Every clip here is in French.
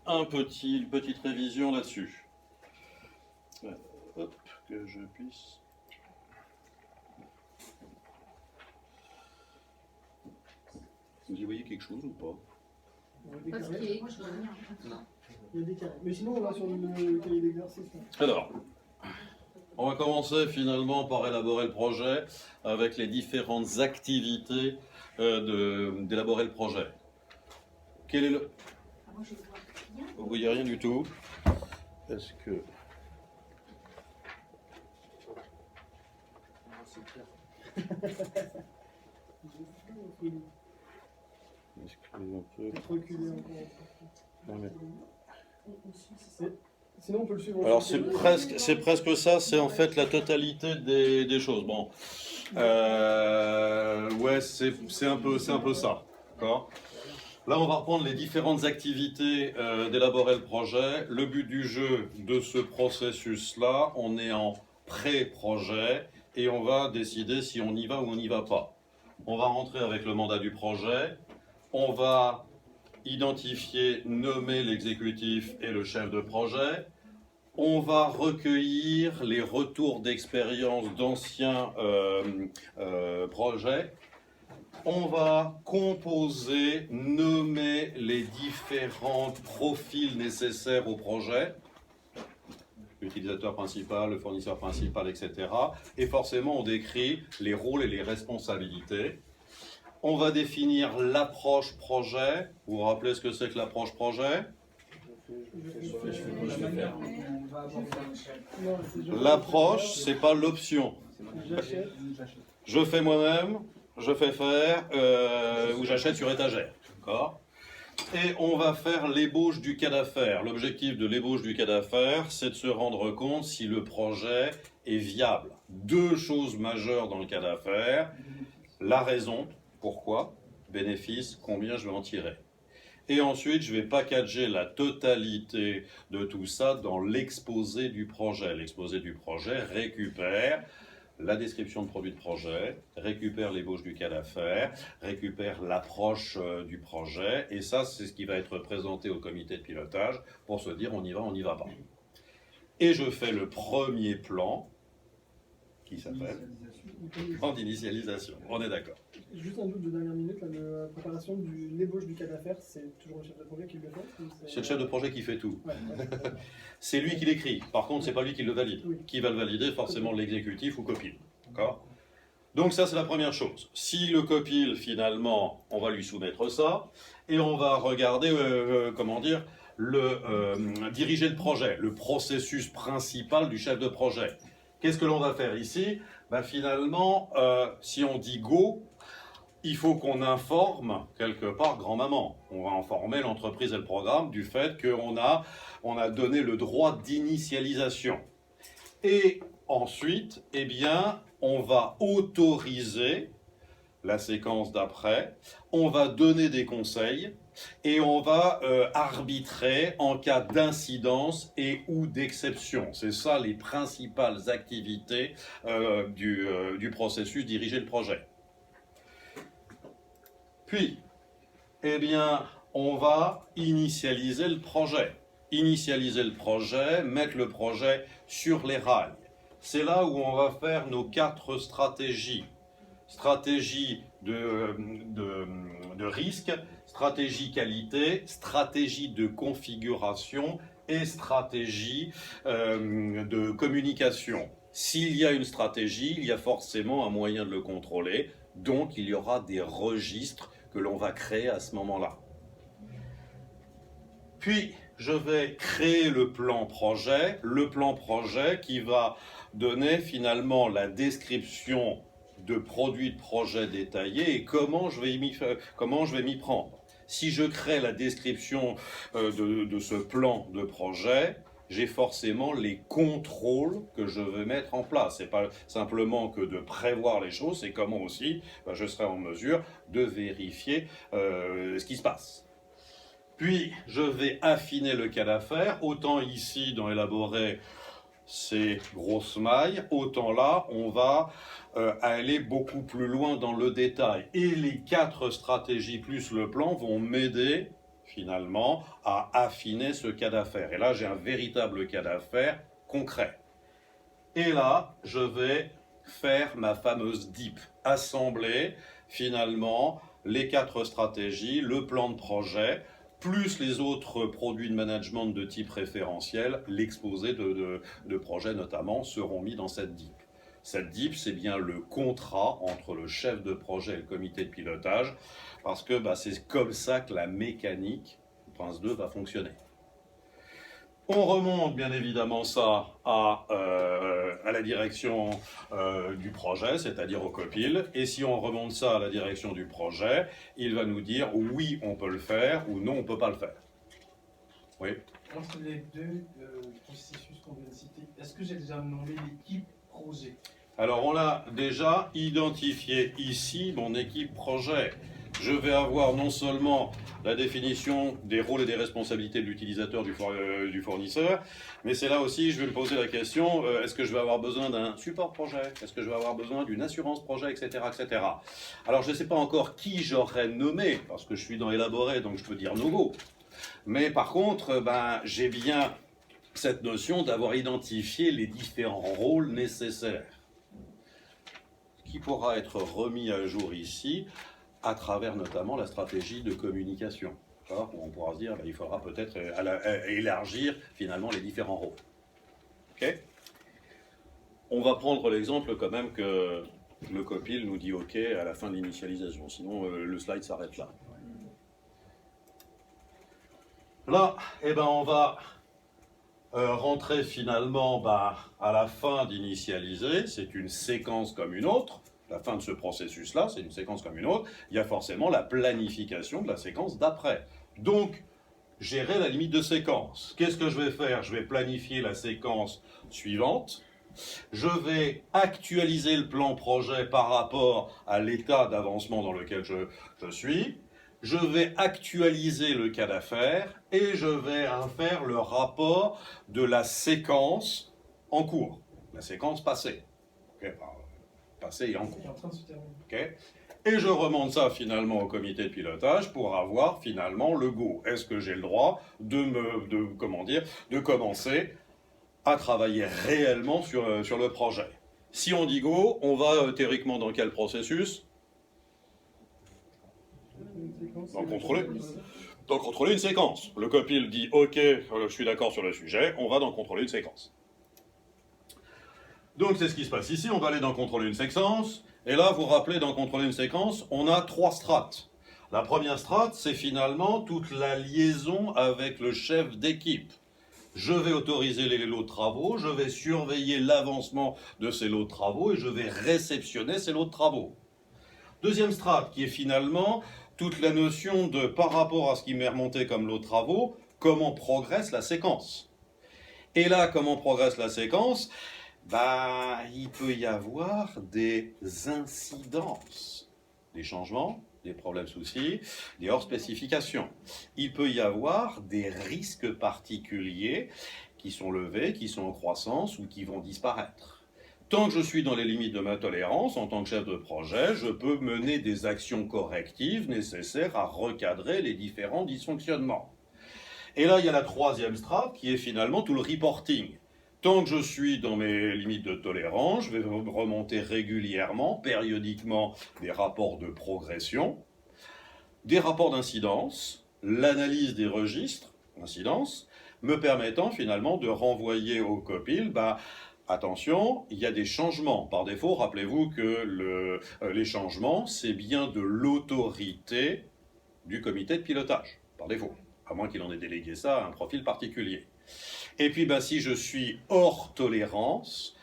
une petite révision là-dessus. Hop, que je puisse... Vous y voyez quelque chose ou pas? Pas ce qui est. Moi, je vois rien. Il y a des carrés. Mais sinon, on va sur le cahier d'exercice. Alors, on va commencer finalement par élaborer le projet avec les différentes activités d'élaborer le projet. Quel est le... Ah, moi, je vois rien. Vous voyez rien du tout. Est-ce que... C'est clair. Excusez un peu. Peut-être reculer encore. Non, mais... Sinon, on peut le suivre. Alors c'est presque ça, c'est en fait la totalité des choses. Bon, ouais, c'est un peu ça, d'accord. Là, on va reprendre les différentes activités d'élaborer le projet. Le but du jeu de ce processus-là, on est en pré-projet et on va décider si on y va ou on n'y va pas. On va rentrer avec le mandat du projet, on va identifier, nommer l'exécutif et le chef de projet. On va recueillir les retours d'expérience d'anciens projets. On va composer, nommer les différents profils nécessaires au projet, l'utilisateur principal, le fournisseur principal, etc. Et forcément, on décrit les rôles et les responsabilités. On va définir l'approche projet. Vous vous rappelez ce que c'est que l'approche projet? L'approche, c'est pas l'option. Je fais moi-même, je fais faire, ou j'achète sur étagère. D'accord ? Et on va faire l'ébauche du cas d'affaires. L'objectif de l'ébauche du cas d'affaires, c'est de se rendre compte si le projet est viable. Deux choses majeures dans le cas d'affaires. La raison, pourquoi, bénéfice, combien je vais en tirer. Et ensuite, je vais packager la totalité de tout ça dans l'exposé du projet. L'exposé du projet récupère la description de produit de projet, récupère l'ébauche du cas d'affaires, récupère l'approche du projet, et ça, c'est ce qui va être présenté au comité de pilotage pour se dire on y va pas. Et je fais le premier plan, qui s'appelle plan d'initialisation. On est d'accord. Juste un doute de dernière minute, la préparation de l'ébauche du cas d'affaires, c'est toujours le chef de projet qui le fait? C'est le chef de projet qui fait tout. Ouais. C'est lui qui l'écrit. Par contre, c'est pas lui qui le valide. Oui. Qui va le valider? Forcément l'exécutif ou copil. D'accord? Donc ça, c'est la première chose. Si le copil, finalement, on va lui soumettre ça, et on va regarder, diriger le projet, le processus principal du chef de projet. Qu'est-ce que l'on va faire ici? Finalement, si on dit go, il faut qu'on informe quelque part grand-maman. On va informer l'entreprise et le programme du fait qu'on a donné le droit d'initialisation. Et ensuite, eh bien, on va autoriser la séquence d'après, on va donner des conseils et on va arbitrer en cas d'incidence et ou d'exception. C'est ça les principales activités du processus diriger le projet. Puis, eh bien, on va initialiser le projet. Initialiser le projet, mettre le projet sur les rails. C'est là où on va faire nos 4 stratégies. Stratégie de risque, stratégie qualité, stratégie de configuration et stratégie de communication. S'il y a une stratégie, il y a forcément un moyen de le contrôler, donc il y aura des registres que l'on va créer à ce moment-là. Puis, je vais créer le plan projet qui va donner finalement la description de produits de projet détaillés et comment je vais m'y prendre. Si je crée la description de ce plan de projet, j'ai forcément les contrôles que je vais mettre en place. Ce n'est pas simplement que de prévoir les choses, c'est comment aussi je serai en mesure de vérifier ce qui se passe. Puis, je vais affiner le cas d'affaires, autant ici dans élaborer ces grosses mailles, autant là, on va aller beaucoup plus loin dans le détail. Et les 4 stratégies plus le plan vont m'aider finalement, à affiner ce cas d'affaires. Et là, j'ai un véritable cas d'affaires concret. Et là, je vais faire ma fameuse DIP, assembler finalement les 4 stratégies, le plan de projet, plus les autres produits de management de type référentiel, l'exposé de projet notamment, seront mis dans cette DIP. Cette DIP, c'est bien le contrat entre le chef de projet et le comité de pilotage, parce que c'est comme ça que la mécanique Prince 2 va fonctionner. On remonte bien évidemment ça à la direction du projet, c'est-à-dire au COPIL. Et si on remonte ça à la direction du projet, il va nous dire oui, on peut le faire ou non, on ne peut pas le faire. Oui. Entre les deux processus qu'on vient de citer, est-ce que j'ai déjà nommé l'équipe projet? Alors on l'a déjà identifié ici, mon équipe projet. Je vais avoir non seulement la définition des rôles et des responsabilités de l'utilisateur du fournisseur, mais c'est là aussi, je vais me poser la question, est-ce que je vais avoir besoin d'un support projet? Est-ce que je vais avoir besoin d'une assurance projet, etc., etc. Alors je ne sais pas encore qui j'aurais nommé, parce que je suis dans élaboré, donc je peux dire no go. Mais par contre, j'ai bien cette notion d'avoir identifié les différents rôles nécessaires, qui pourra être remis à jour ici, à travers notamment la stratégie de communication, où on pourra se dire il faudra peut-être élargir finalement les différents rôles. Okay. On va prendre l'exemple quand même que le COPIL nous dit OK à la fin de l'initialisation, sinon le slide s'arrête là. Là, on va rentrer finalement à la fin d'initialiser, c'est une séquence comme une autre. La fin de ce processus-là, c'est une séquence comme une autre, il y a forcément la planification de la séquence d'après. Donc, gérer la limite de séquence. Qu'est-ce que je vais faire? Je vais planifier la séquence suivante. Je vais actualiser le plan projet par rapport à l'état d'avancement dans lequel je suis. Je vais actualiser le cas d'affaires et je vais faire le rapport de la séquence en cours, la séquence passée. Okay, passé et en cours. Okay. Et je remonte ça finalement au comité de pilotage pour avoir finalement le go. Est-ce que j'ai le droit de commencer à travailler réellement sur le projet? Si on dit go, on va théoriquement dans quel processus? Dans contrôler une séquence. Le COPIL dit OK, je suis d'accord sur le sujet, on va dans contrôler une séquence. Donc c'est ce qui se passe ici, on va aller dans contrôler une séquence, et là vous vous rappelez, dans contrôler une séquence, on a 3 strates. La première strate, c'est finalement toute la liaison avec le chef d'équipe. Je vais autoriser les lots de travaux, je vais surveiller l'avancement de ces lots de travaux, et je vais réceptionner ces lots de travaux. Deuxième strate, qui est finalement toute la notion de, par rapport à ce qui m'est remonté comme lot de travaux, comment progresse la séquence. Et là, comment progresse la séquence? Il peut y avoir des incidences, des changements, des problèmes soucis, des hors-spécifications. Il peut y avoir des risques particuliers qui sont levés, qui sont en croissance ou qui vont disparaître. Tant que je suis dans les limites de ma tolérance, en tant que chef de projet, je peux mener des actions correctives nécessaires à recadrer les différents dysfonctionnements. Et là, il y a la troisième strate qui est finalement tout le reporting. Tant que je suis dans mes limites de tolérance, je vais remonter régulièrement, périodiquement, des rapports de progression, des rapports d'incidence, l'analyse des registres d'incidence, me permettant finalement de renvoyer au COPIL, attention, il y a des changements. Par défaut, rappelez-vous que les changements, c'est bien de l'autorité du comité de pilotage, par défaut, à moins qu'il en ait délégué ça à un profil particulier. Et puis, si je suis hors tolérance,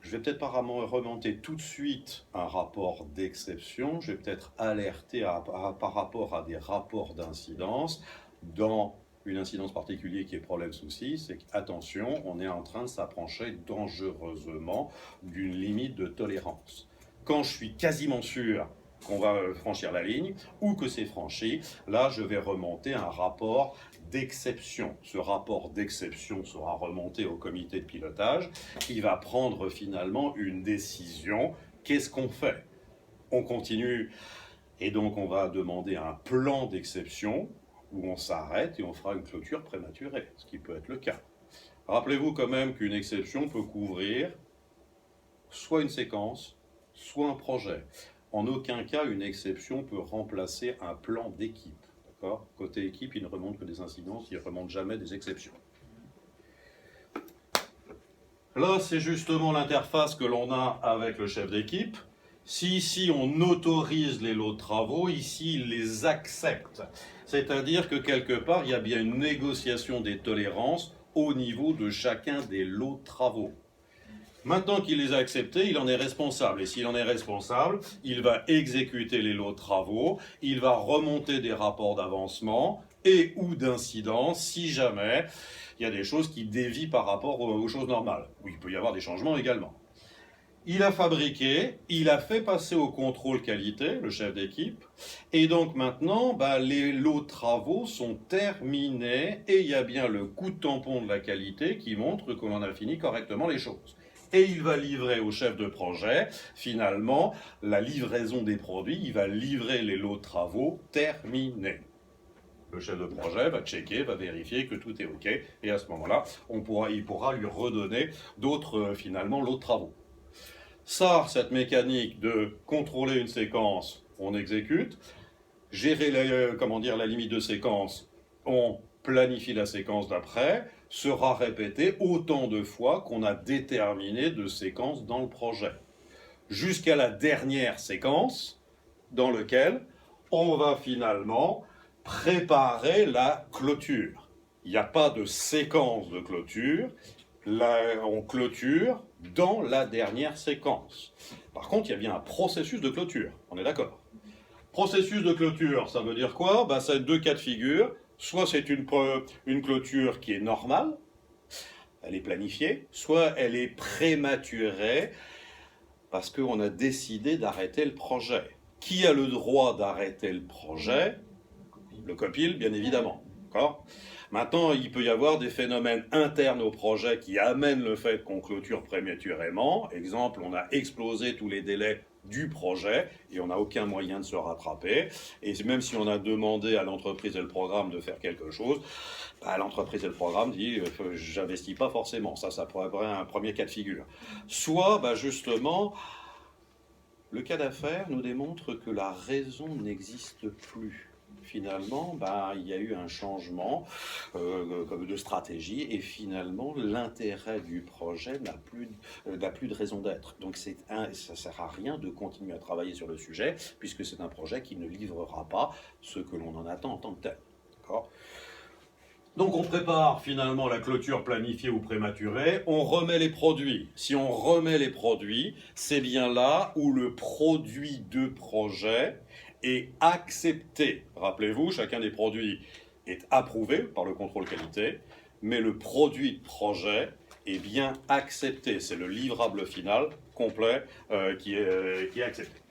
je vais peut-être pas remonter tout de suite un rapport d'exception, je vais peut-être alerter par rapport à des rapports d'incidence dans une incidence particulière qui est problème-souci, c'est qu'attention, on est en train de s'approcher dangereusement d'une limite de tolérance. Quand je suis quasiment sûr qu'on va franchir la ligne, ou que c'est franchi, là je vais remonter un rapport d'exception. Ce rapport d'exception sera remonté au comité de pilotage, qui va prendre finalement une décision. Qu'est-ce qu'on fait? On continue, et donc on va demander un plan d'exception, où on s'arrête et on fera une clôture prématurée, ce qui peut être le cas. Rappelez-vous quand même qu'une exception peut couvrir soit une séquence, soit un projet. En aucun cas, une exception peut remplacer un plan d'équipe. D'accord ? Côté équipe, il ne remonte que des incidences, il ne remonte jamais des exceptions. Là, c'est justement l'interface que l'on a avec le chef d'équipe. Si ici on autorise les lots de travaux, ici il les accepte. C'est-à-dire que quelque part, il y a bien une négociation des tolérances au niveau de chacun des lots de travaux. Maintenant qu'il les a acceptés, il en est responsable. Et s'il en est responsable, il va exécuter les lots de travaux, il va remonter des rapports d'avancement et ou d'incidence si jamais il y a des choses qui dévient par rapport aux choses normales. Oui, il peut y avoir des changements également. Il a fabriqué, il a fait passer au contrôle qualité, le chef d'équipe, et donc maintenant, les lots de travaux sont terminés et il y a bien le coup de tampon de la qualité qui montre que l'on a fini correctement les choses. Et il va livrer au chef de projet, finalement, la livraison des produits, il va livrer les lots de travaux terminés. Le chef de projet va checker, va vérifier que tout est OK, et à ce moment-là, il pourra lui redonner d'autres, finalement, lots de travaux. Ça, cette mécanique de contrôler une séquence, on exécute. Gérer la limite de séquence, on planifie la séquence d'après, sera répétée autant de fois qu'on a déterminé de séquences dans le projet. Jusqu'à la dernière séquence, dans laquelle on va finalement préparer la clôture. Il n'y a pas de séquence de clôture, on clôture dans la dernière séquence. Par contre, il y a bien un processus de clôture, on est d'accord. Processus de clôture, ça veut dire quoi ? Ça a deux cas de figure. Soit c'est une clôture qui est normale, elle est planifiée, soit elle est prématurée parce qu'on a décidé d'arrêter le projet. Qui a le droit d'arrêter le projet ? Le copil, bien évidemment. D'accord ? Maintenant, il peut y avoir des phénomènes internes au projet qui amènent le fait qu'on clôture prématurément. Exemple, on a explosé tous les délais du projet et on n'a aucun moyen de se rattraper. Et même si on a demandé à l'entreprise et le programme de faire quelque chose, l'entreprise et le programme dit « j'investis pas forcément ». Ça pourrait être un premier cas de figure. Soit, justement, le cas d'affaires nous démontre que la raison n'existe plus. Finalement, il y a eu un changement de stratégie et finalement, l'intérêt du projet n'a plus de raison d'être. Donc, ça ne sert à rien de continuer à travailler sur le sujet puisque c'est un projet qui ne livrera pas ce que l'on en attend en tant que tel. D'accord ? Donc, on prépare finalement la clôture planifiée ou prématurée, on remet les produits. Si on remet les produits, c'est bien là où le produit de projet est accepté. Rappelez-vous, chacun des produits est approuvé par le contrôle qualité, mais le produit de projet est bien accepté. C'est le livrable final complet qui est accepté.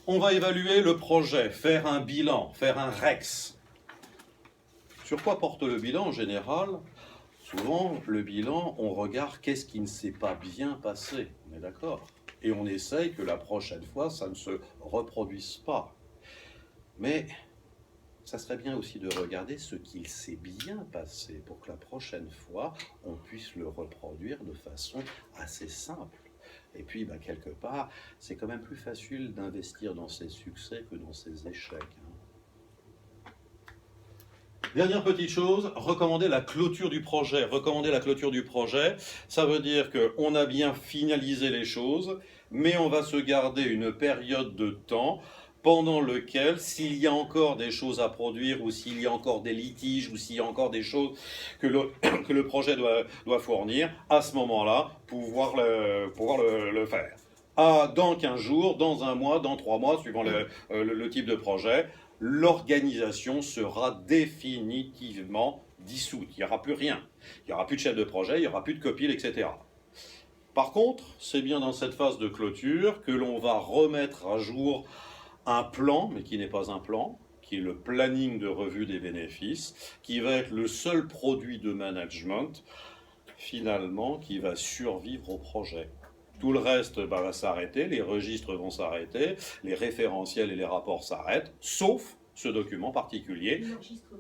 On va évaluer le projet, faire un bilan, faire un REX. Sur quoi porte le bilan en général ? Souvent, le bilan, on regarde qu'est-ce qui ne s'est pas bien passé. On est d'accord ? Et on essaye que la prochaine fois, ça ne se reproduise pas. Mais ça serait bien aussi de regarder ce qu'il s'est bien passé pour que la prochaine fois, on puisse le reproduire de façon assez simple. Et puis, quelque part, c'est quand même plus facile d'investir dans ses succès que dans ses échecs. Dernière petite chose, recommander la clôture du projet. Recommander la clôture du projet, ça veut dire qu'on a bien finalisé les choses, mais on va se garder une période de temps pendant lequel, s'il y a encore des choses à produire, ou s'il y a encore des litiges, ou s'il y a encore des choses que le projet doit fournir, à ce moment-là, pouvoir le faire. Dans 15 jours, dans un mois, dans 3 mois, suivant le type de projet, l'organisation sera définitivement dissoute. Il n'y aura plus rien. Il n'y aura plus de chef de projet, il n'y aura plus de copil, etc. Par contre, c'est bien dans cette phase de clôture que l'on va remettre à jour un plan, mais qui n'est pas un plan, qui est le planning de revue des bénéfices, qui va être le seul produit de management, finalement, qui va survivre au projet. Tout le reste va s'arrêter, les registres vont s'arrêter, les référentiels et les rapports s'arrêtent, sauf ce document particulier. L'enregistrement.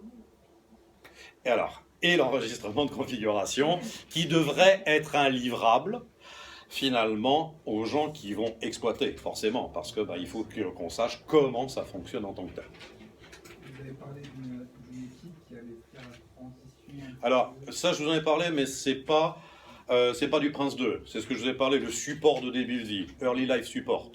Et l'enregistrement de configuration, qui devrait être un livrable, finalement, aux gens qui vont exploiter, forcément, parce que il faut qu'on sache comment ça fonctionne en tant que tel. Vous avez parlé d'une équipe qui allait faire la transition. Alors, ça, je vous en ai parlé, mais c'est pas du Prince 2. C'est ce que je vous ai parlé, le support de début de vie, Early Life Support,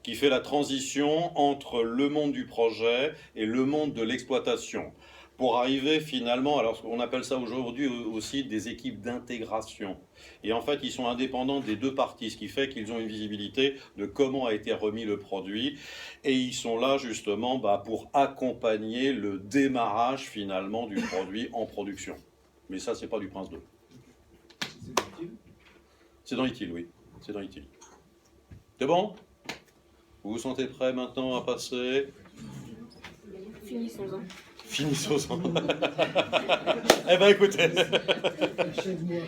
qui fait la transition entre le monde du projet et le monde de l'exploitation, pour arriver finalement, alors on appelle ça aujourd'hui aussi des équipes d'intégration. Et en fait, ils sont indépendants des deux parties, ce qui fait qu'ils ont une visibilité de comment a été remis le produit. Et ils sont là justement pour accompagner le démarrage finalement du produit en production. Mais ça, c'est pas du Prince 2. C'est utile. C'est dans ITIL, oui. C'est dans ITIL. C'est bon? Vous vous sentez prêt maintenant à passer? Finissons-en. Finissons-en. Eh ben écoutez. Achève-moi.